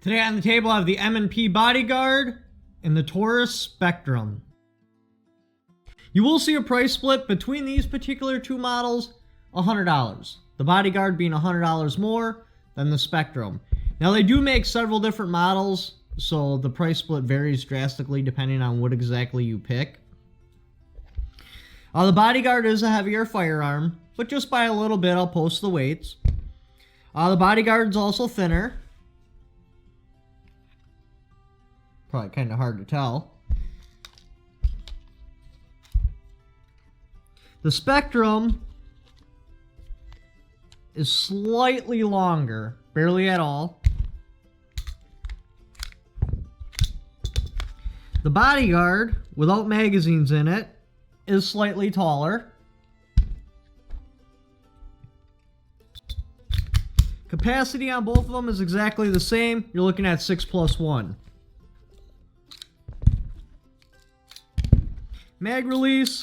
Today on the table I have the M&P Bodyguard and the Taurus Spectrum. You will see a price split between these particular two models, $100. The Bodyguard being $100 more than the Spectrum. Now they do make several different models, so the price split varies drastically depending on what exactly you pick. The Bodyguard is a heavier firearm, but just by a little bit. I'll post the weights. The Bodyguard's also thinner. Probably kind of hard to tell. The Spectrum is slightly longer, barely at all. The Bodyguard, without magazines in it, is slightly taller. Capacity on both of them is exactly the same. You're looking at 6+1. Mag release.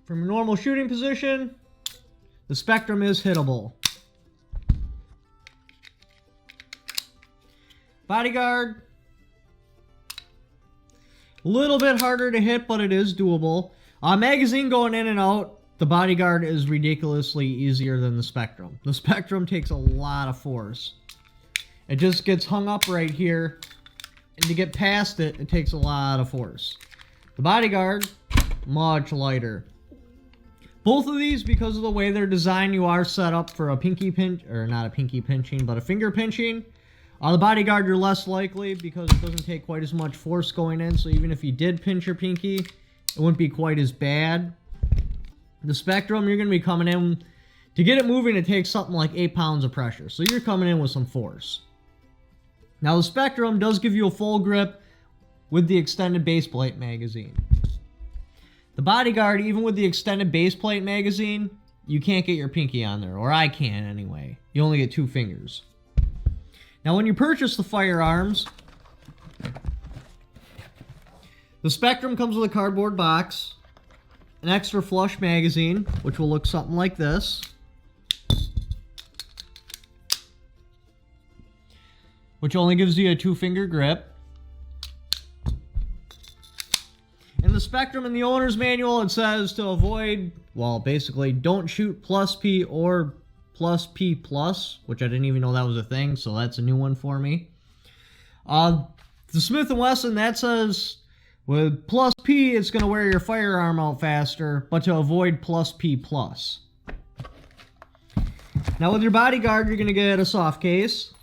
From a normal shooting position, the Spectrum is hittable. Bodyguard, a little bit harder to hit, but it is doable. Magazine going in and out, the Bodyguard is ridiculously easier than the Spectrum. The Spectrum takes a lot of force. It just gets hung up right here, and to get past it, it takes a lot of force. The Bodyguard, much lighter. Both of these, because of the way they're designed, you are set up for a pinky pinch, or not a pinky pinching, but a finger pinching. The Bodyguard, you're less likely because it doesn't take quite as much force going in, so even if you did pinch your pinky, it wouldn't be quite as bad. The Spectrum, you're going to be coming in, to get it moving, it takes something like 8 pounds of pressure, so you're coming in with some force. Now the Spectrum does give you a full grip with the extended base plate magazine. The Bodyguard, even with the extended base plate magazine, you can't get your pinky on there, or I can anyway. You only get 2 fingers. Now when you purchase the firearms, the Spectrum comes with a cardboard box, an extra flush magazine, which will look something like this, which only gives you a 2-finger grip. In the Spectrum, in the owner's manual, it says to avoid, well, basically, don't shoot +P or +P+, which I didn't even know that was a thing, so that's a new one for me. The Smith & Wesson, that says with +P, it's going to wear your firearm out faster, but to avoid +P+. Now with your Bodyguard, you're going to get a soft case.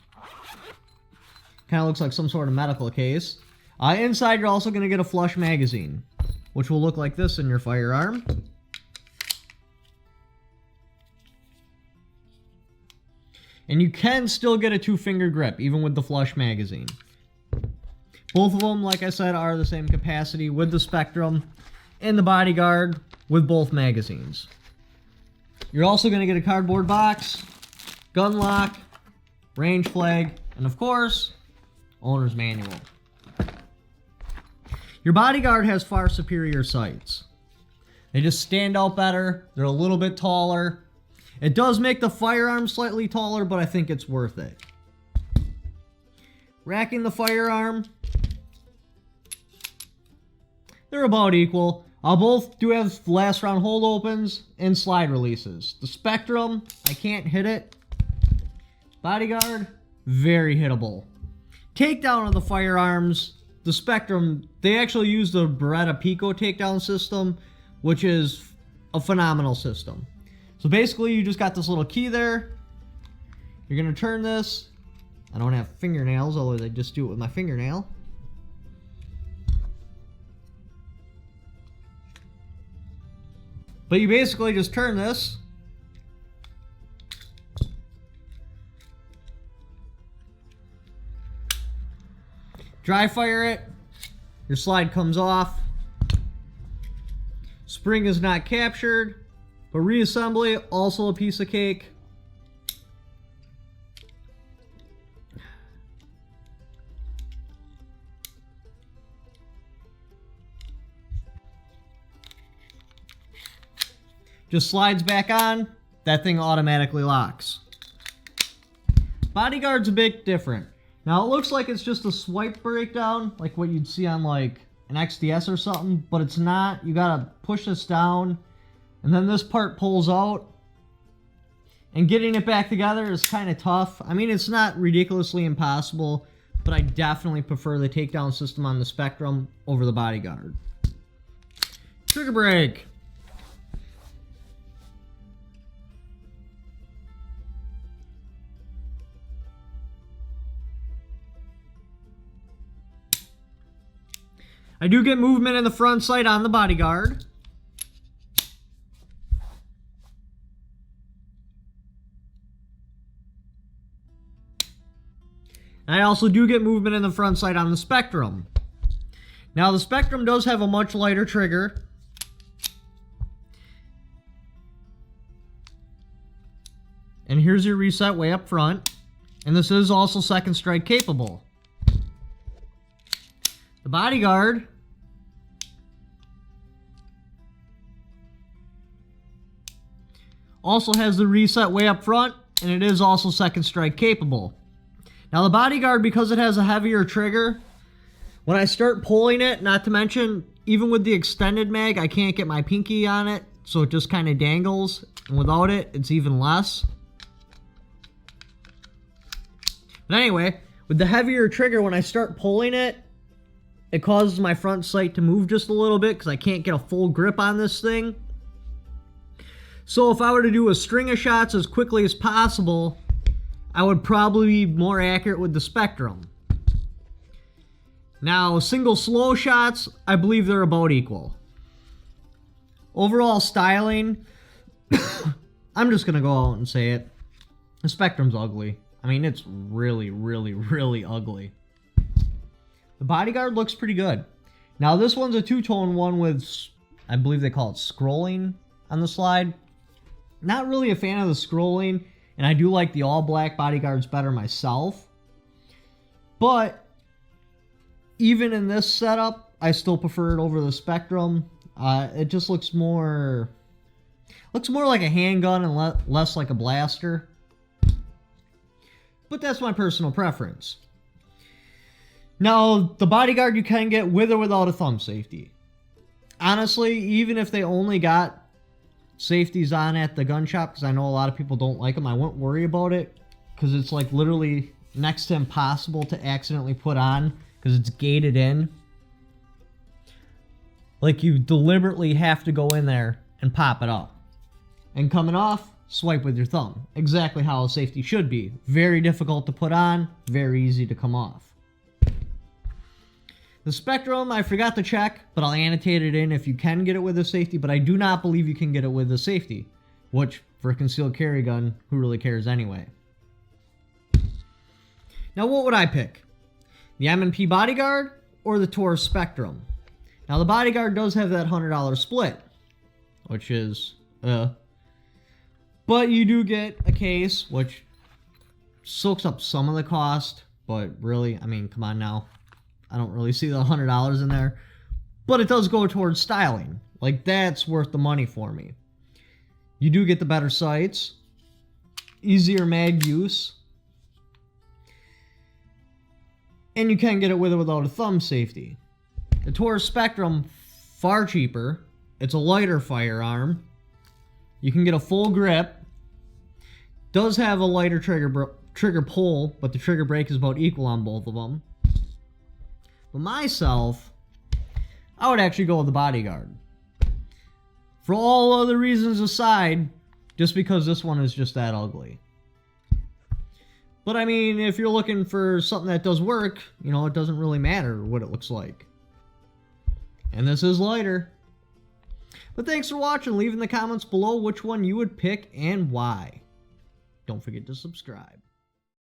Kind of looks like some sort of medical case. Inside, you're also going to get a flush magazine, which will look like this in your firearm. And you can still get a 2-finger grip, even with the flush magazine. Both of them, like I said, are the same capacity with the Spectrum and the Bodyguard with both magazines. You're also going to get a cardboard box, gun lock, range flag, and of course, owner's manual. Your Bodyguard has far superior sights. They just stand out better. They're a little bit taller. It does make the firearm slightly taller, but I think it's worth it. Racking the firearm, they're about equal. Both do have last round hold opens and slide releases. The Spectrum, I can't hit it. Bodyguard, very hittable. Takedown of the firearms, the Spectrum, they actually use the Beretta Pico takedown system, which is a phenomenal system. So basically, you just got this little key there. You're going to turn this. I don't have fingernails, although I just do it with my fingernail. But you basically just turn this. Dry fire it, your slide comes off. Spring is not captured, but reassembly, also a piece of cake. Just slides back on, that thing automatically locks. Bodyguard's a bit different. Now it looks like it's just a swipe breakdown, like what you'd see on like an XDS or something, but it's not. You gotta push this down, and then this part pulls out. And getting it back together is kind of tough. I mean, it's not ridiculously impossible, but I definitely prefer the takedown system on the Spectrum over the Bodyguard. Trigger brake. I do get movement in the front sight on the Bodyguard. I also do get movement in the front sight on the Spectrum. Now the Spectrum does have a much lighter trigger. And here's your reset way up front. And this is also second strike capable. The Bodyguard also has the reset way up front, and it is also second strike capable. Now the Bodyguard, because it has a heavier trigger, when I start pulling it, not to mention, even with the extended mag, I can't get my pinky on it, so it just kind of dangles, and without it, it's even less. But anyway, with the heavier trigger, when I start pulling it, it causes my front sight to move just a little bit because I can't get a full grip on this thing. So if I were to do a string of shots as quickly as possible, I would probably be more accurate with the Spectrum. Now, single slow shots, I believe they're about equal. Overall styling, I'm just going to go out and say it. The Spectrum's ugly. I mean, it's really, really, really ugly. The Bodyguard looks pretty good. Now, this one's a two-tone one with, I believe they call it scrolling on the slide. Not really a fan of the scrolling. And I do like the all-black Bodyguards better myself. But even in this setup, I still prefer it over the Spectrum. It just looks more like a handgun and less like a blaster. But that's my personal preference. Now, the Bodyguard you can get with or without a thumb safety. Honestly, even if they only got safeties on at the gun shop, because I know a lot of people don't like them, I wouldn't worry about it, because it's like literally next to impossible to accidentally put on because it's gated in. Like, you deliberately have to go in there and pop it up. And coming off, swipe with your thumb. Exactly how a safety should be. Very difficult to put on, very easy to come off. The Spectrum, I forgot to check, but I'll annotate it in if you can get it with a safety, but I do not believe you can get it with a safety, which, for a concealed carry gun, who really cares anyway? Now, what would I pick? The M&P Bodyguard or the Taurus Spectrum? Now, the Bodyguard does have that $100 split, which is, but you do get a case, which soaks up some of the cost, but really, I mean, come on now. I don't really see the $100 in there, but it does go towards styling. Like, that's worth the money for me. You do get the better sights, easier mag use, and you can get it with or without a thumb safety. The Taurus Spectrum, far cheaper. It's a lighter firearm. You can get a full grip. Does have a lighter trigger pull, but the trigger brake is about equal on both of them. But myself, I would actually go with the Bodyguard. For all other reasons aside, just because this one is just that ugly. But I mean, if you're looking for something that does work, you know, it doesn't really matter what it looks like. And this is lighter. But thanks for watching. Leave in the comments below which one you would pick and why. Don't forget to subscribe.